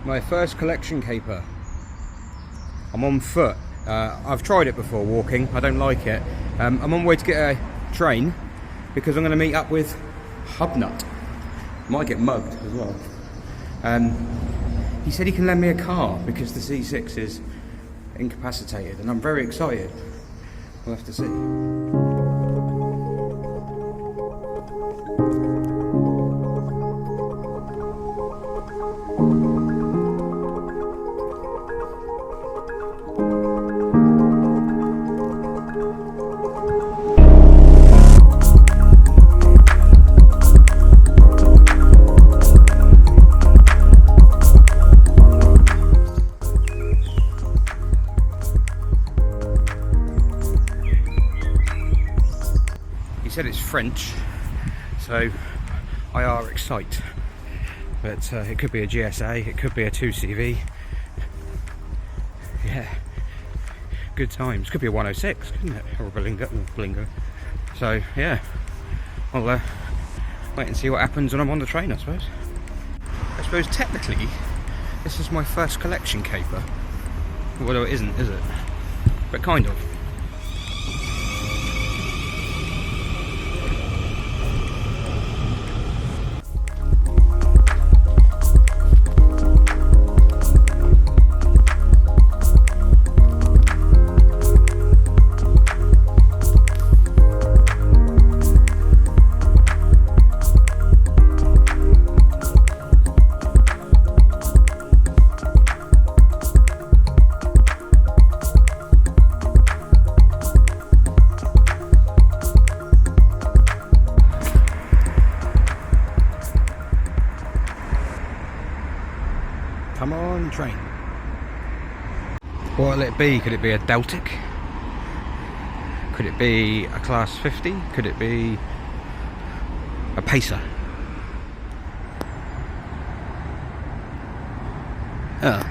My first collection caper. I'm on foot. I've tried it before walking, I don't like it. I'm on my way to get a train because I'm going to meet up with HubNut. Might get mugged as well. He said he can lend me a car because the C6 is incapacitated and I'm very excited. We'll have to see. He said it's French, so I are excited. But it could be a GSA, it could be a 2CV. Yeah, good times. Could be a 106, couldn't it? Or a Blingo. So yeah, I'll wait and see what happens when I'm on the train, I suppose. I suppose technically, this is my first collection caper. Although it isn't, is it? But kind of. Come on, train. What'll it be? Could it be a Deltic? Could it be a Class 50? Could it be a Pacer? Oh.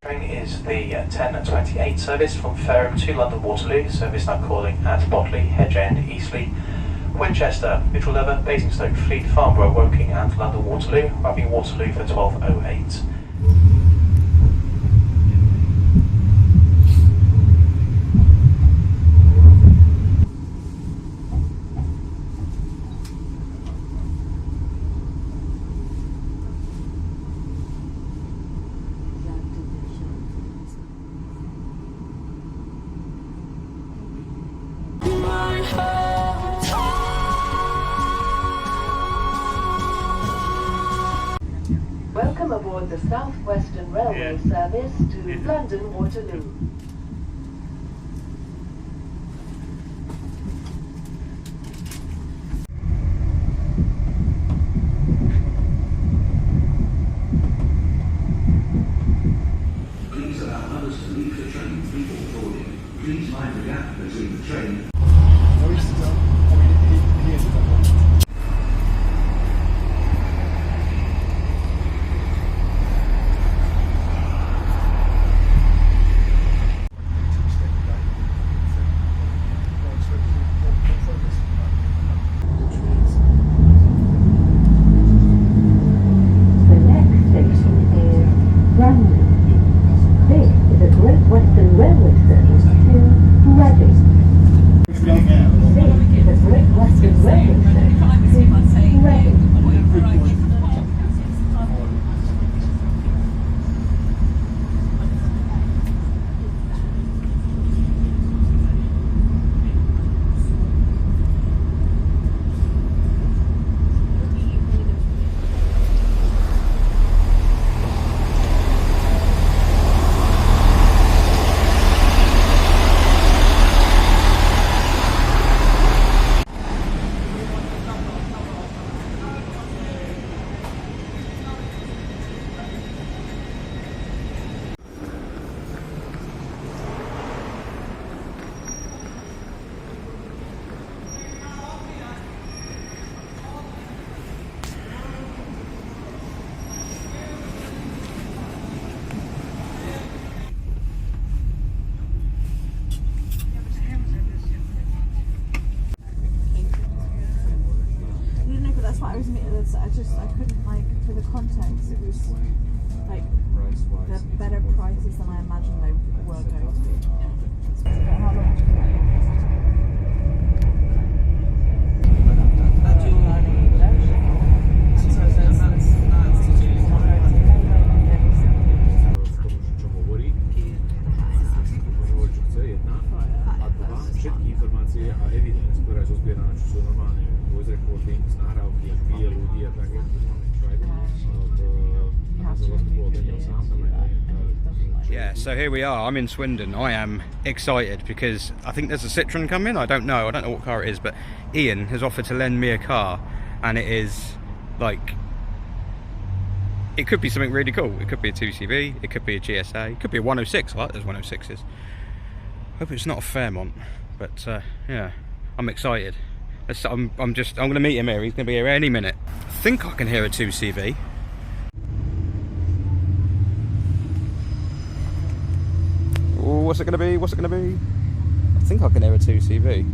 Train is the 10:28 service from Fareham to London Waterloo. Service now calling at Botley, Hedge End, Eastleigh, Winchester, Middledover, Basingstoke, Fleet, Farnborough, Woking and London Waterloo. Arriving Waterloo for 12:08. Welcome aboard the South Western Railway service to London Waterloo. Please allow others to leave the train before boarding. Please mind the gap between the train. seems like they're better prices than I imagined they were going to be. How long do you think? Všetky informácie a evidence, ktoré sú zbierané, čo sú normálne voice recording, nahrávky, jak pije ľudí a tak, Yeah, so here we are. I'm in Swindon. I am excited because I think there's a Citroen coming. I don't know what car it is, but Ian has offered to lend me a car, and it is like, it could be something really cool. It could be a 2CV, it could be a GSA, it could be a 106. I like those 106s. Hope it's not a Fairmont, but yeah, I'm excited. I'm going to meet him here. He's going to be here any minute. I think I can hear a 2CV. Oh, what's it going to be? What's it going to be? I think I can hear a 2CV.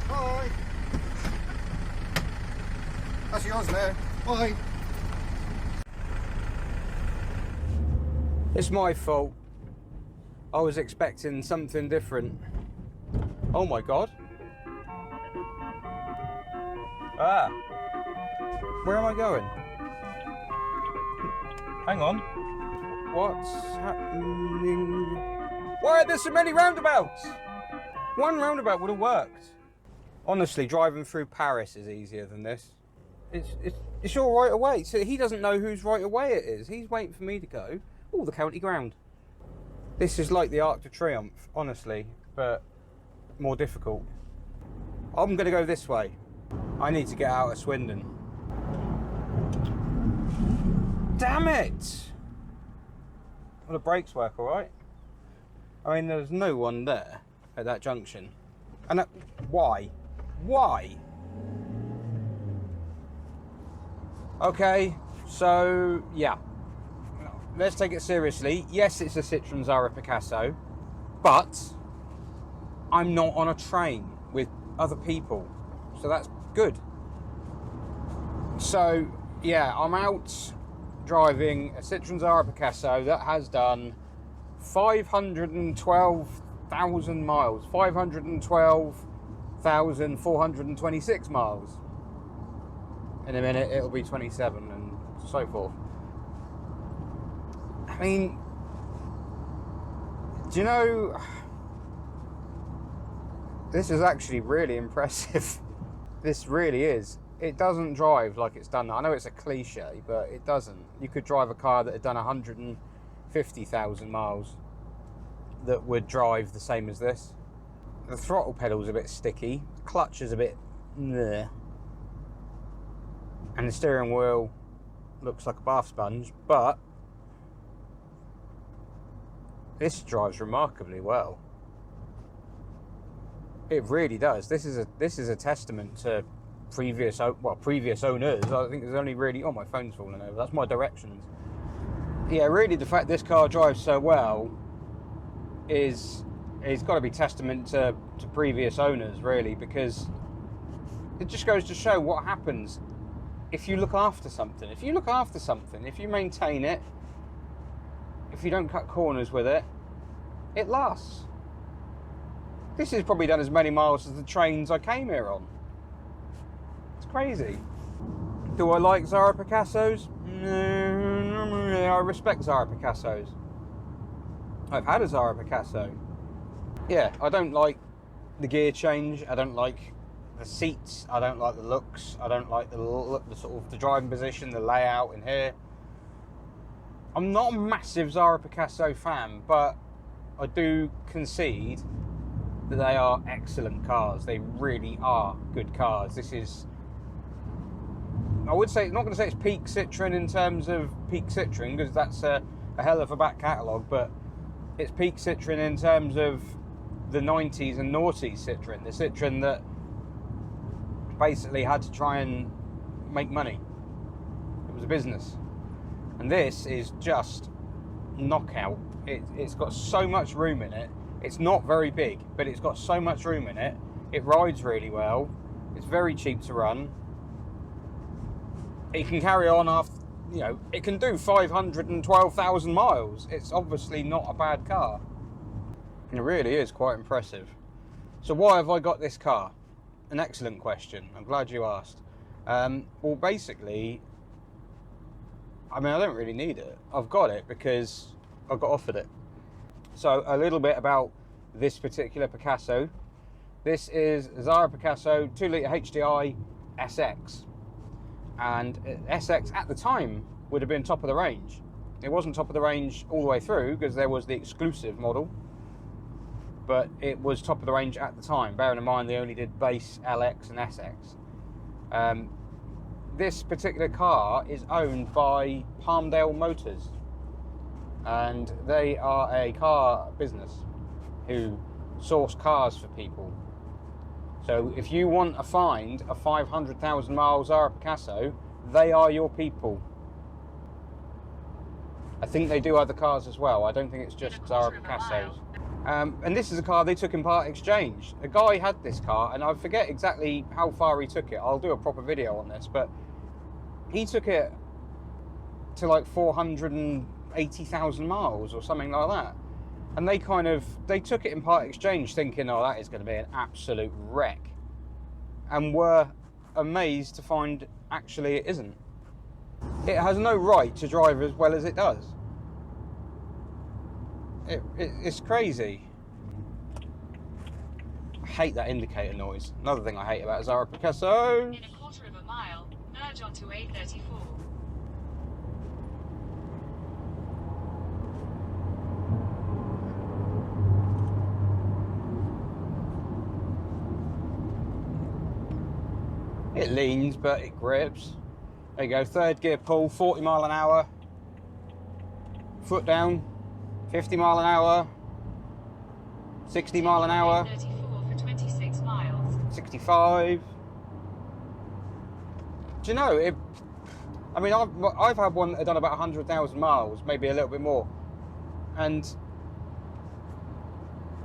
Hi. That's yours there. Bye. It's my fault. I was expecting something different. Oh my god. Ah. Where am I going? Hang on. What's happening? Why are there so many roundabouts? One roundabout would have worked. Honestly, driving through Paris is easier than this. It's your right of way. So he doesn't know whose right of way it is. He's waiting for me to go. Oh, the county ground. This is like the Arc de Triomphe, honestly, but more difficult. I'm going to go this way. I need to get out of Swindon. Damn it! Well, the brakes work all right. I mean, there's no one there at that junction. And why? Why? Okay, so yeah. Let's take it seriously. Yes, it's a Citroen Zara Picasso, but I'm not on a train with other people, so that's good. So yeah, I'm out driving a Citroen Zara Picasso that has done 512,000 miles, 512,426 miles. In a minute it'll be 27 and so forth. I mean, do you know, this is actually really impressive. This really is. It doesn't drive like it's done. I know it's a cliche, but it doesn't. You could drive a car that had done 150,000 miles that would drive the same as this. The throttle pedal's a bit sticky, the clutch is a bit meh, and the steering wheel looks like a bath sponge, but this drives remarkably well. It really does. This is a testament to previous owners. I think there's only really, oh, my phone's falling over. That's my directions. Yeah, really, the fact this car drives so well is got to be testament to previous owners, really, because it just goes to show what happens if you look after something. If you look after something, if you maintain it, if you don't cut corners with it, it lasts. This has probably done as many miles as the trains I came here on. It's crazy. Do I like Zara Picassos? No, I respect Zara Picassos. I've had a Zara Picasso. Yeah, I don't like the gear change. I don't like the seats. I don't like the looks. I don't like the sort of the driving position, the layout in here. I'm not a massive Zara Picasso fan, but I do concede that they are excellent cars. They really are good cars. This is, I would say, not going to say it's peak Citroen in terms of peak Citroen, because that's a hell of a back catalogue, but it's peak Citroen in terms of the 90s and noughties Citroen, the Citroen that basically had to try and make money. It was a business. And this is just knockout. It's got so much room in it. It's not very big, but it's got so much room in it. It rides really well. It's very cheap to run. It can carry on after, you know, it can do 512,000 miles. It's obviously not a bad car. It really is quite impressive. So why have I got this car? An excellent question. I'm glad you asked. Well, basically, I mean, I don't really need it. I've got it because I got offered it. So a little bit about this particular Picasso. This is Zara Picasso 2-litre HDI SX. And SX at the time would have been top of the range. It wasn't top of the range all the way through because there was the exclusive model. But it was top of the range at the time, bearing in mind they only did base, LX and SX. This particular car is owned by Palmdale Motors, and they are a car business who source cars for people. So if you want to find a 500,000 mile Zara Picasso, they are your people. I think they do other cars as well. I don't think it's just Zara Picassos. And this is a car they took in part exchange. A guy had this car, and I forget exactly how far he took it. I'll do a proper video on this, but he took it to like 480,000 miles or something like that. And they took it in part exchange thinking, oh, that is going to be an absolute wreck. And were amazed to find actually it isn't. It has no right to drive as well as it does. It's crazy. I hate that indicator noise. Another thing I hate about Zara Picasso. In a quarter of a mile, merge onto A34. It leans, but it grips. There you go, third gear pull, 40 mile an hour. Foot down, 50 mile an hour. 60 mile an hour. 34 for 26 miles. 65. Do you know, I mean, I've had one that had done about 100,000 miles, maybe a little bit more. And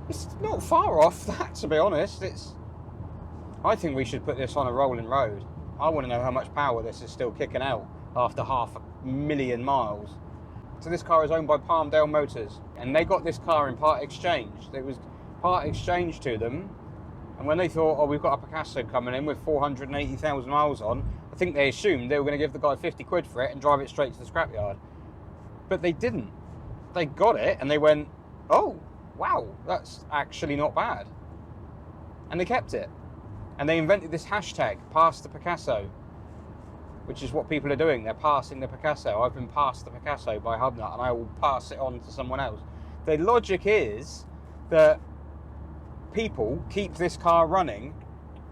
it's not far off that, to be honest. I think we should put this on a rolling road. I want to know how much power this is still kicking out after 500,000 miles. So this car is owned by Palmdale Motors, and they got this car in part exchange. It was part exchange to them, and when they thought, oh, we've got a Picasso coming in with 480,000 miles on, I think they assumed they were going to give the guy 50 quid for it and drive it straight to the scrapyard. But they didn't. They got it and they went, oh, wow, that's actually not bad. And they kept it. And they invented this hashtag, Pass the Picasso, which is what people are doing. They're passing the Picasso. I've been passed the Picasso by HubNut, and I will pass it on to someone else. The logic is that people keep this car running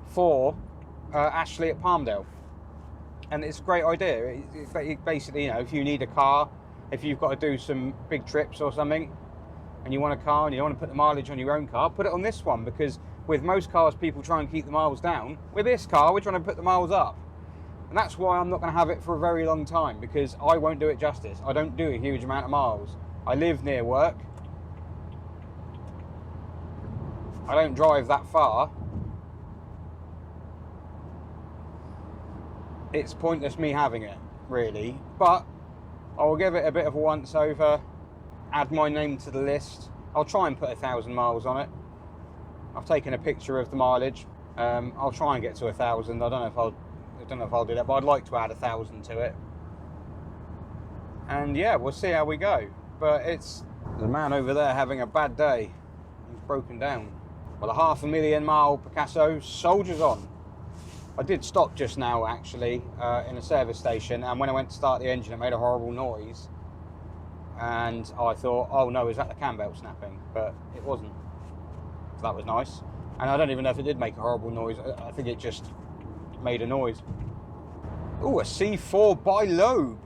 for Ashley at Palmdale. And it's a great idea. It basically, you know, if you need a car, if you've got to do some big trips or something, and you want a car and you don't want to put the mileage on your own car, put it on this one, because with most cars, people try and keep the miles down. With this car, we're trying to put the miles up. And that's why I'm not going to have it for a very long time, because I won't do it justice. I don't do a huge amount of miles. I live near work. I don't drive that far. It's pointless me having it, really. But I will give it a bit of a once over, add my name to the list. I'll try and put 1,000 miles on it. I've taken a picture of the mileage. I'll try and get to 1,000. I don't know if I'll do that, but I'd like to add 1,000 to it. And yeah, we'll see how we go. But there's a man over there having a bad day. He's broken down. Well, a 500,000 mile Picasso soldiers on. I did stop just now, actually, in a service station, and when I went to start the engine, it made a horrible noise. And I thought, oh no, is that the cam belt snapping? But it wasn't. So that was nice. And I don't even know if it did make a horrible noise. I think it just made a noise. Oh, a C4 bi-lobe.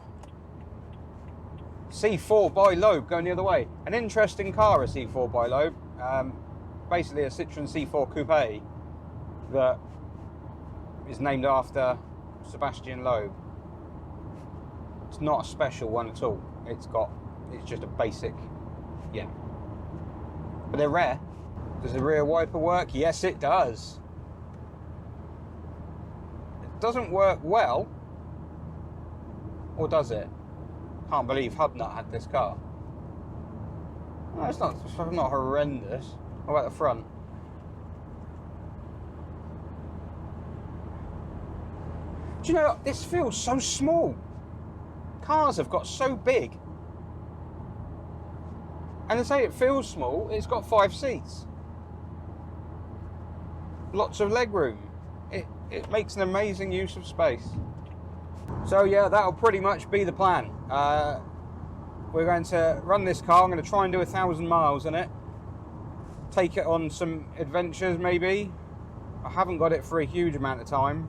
C4 bi-lobe going the other way. An interesting car, a C4 bi-lobe. Basically a Citroen C4 Coupe that is named after Sebastian Loeb. It's not a special one at all. It's just a basic, yeah. But they're rare. Does the rear wiper work? Yes, it does. It doesn't work well. Or does it? Can't believe HubNut had this car. No, it's not horrendous. What about the front? Do you know, this feels so small. Cars have got so big. And to say it feels small, it's got 5 seats. Lots of legroom. It makes an amazing use of space. So yeah, that'll pretty much be the plan. We're going to run this car. I'm going to try and do 1,000 miles in it. Take it on some adventures maybe. I haven't got it for a huge amount of time.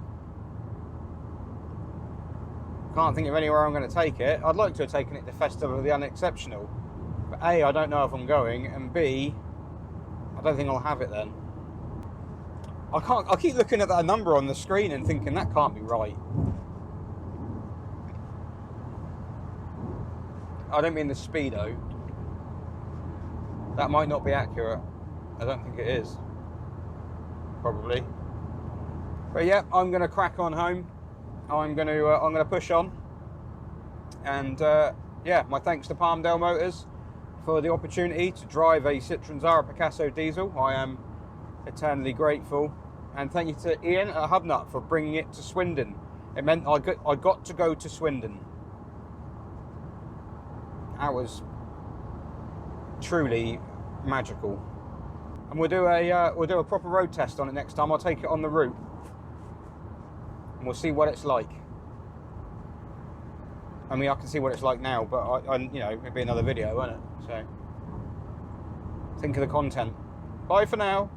Can't think of anywhere I'm going to take it. I'd like to have taken it to Festival of the Unexceptional. But A, I don't know if I'm going, and B, I don't think I'll have it then. I keep looking at that number on the screen and thinking that can't be right. I don't mean the speedo. That might not be accurate. I don't think it is. Probably. But yeah, I'm going to crack on home. I'm going to push on. And yeah, my thanks to Palmdale Motors for the opportunity to drive a Citroen Zara Picasso diesel. I am eternally grateful. And thank you to Ian at HubNut for bringing it to Swindon. It meant I got to go to Swindon. That was truly magical. And we'll do a proper road test on it next time. I'll take it on the route, and we'll see what it's like. I mean, I can see what it's like now, but I you know, it'll be another video, won't it? So think of the content. Bye for now.